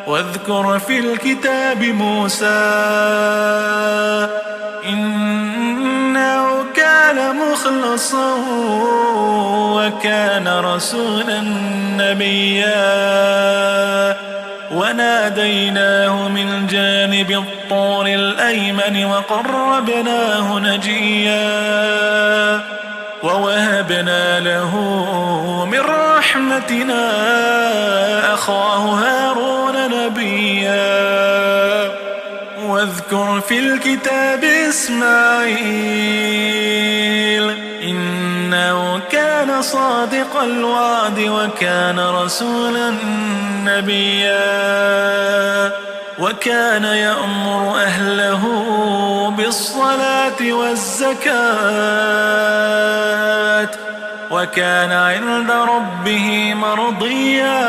واذكر في الكتاب موسى إنه كان مخلصا وكان رسولا نبيا وناديناه من جانب الطور الأيمن وقربناه نجيا ووهبنا له من رحمتنا أخاه هارون نبيا واذكر في الكتاب إسماعيل إنه كان صادق الوعد وكان رسولا نبيا وكان يأمر أهله بالصلاة والزكاة وكان عند ربه مرضيا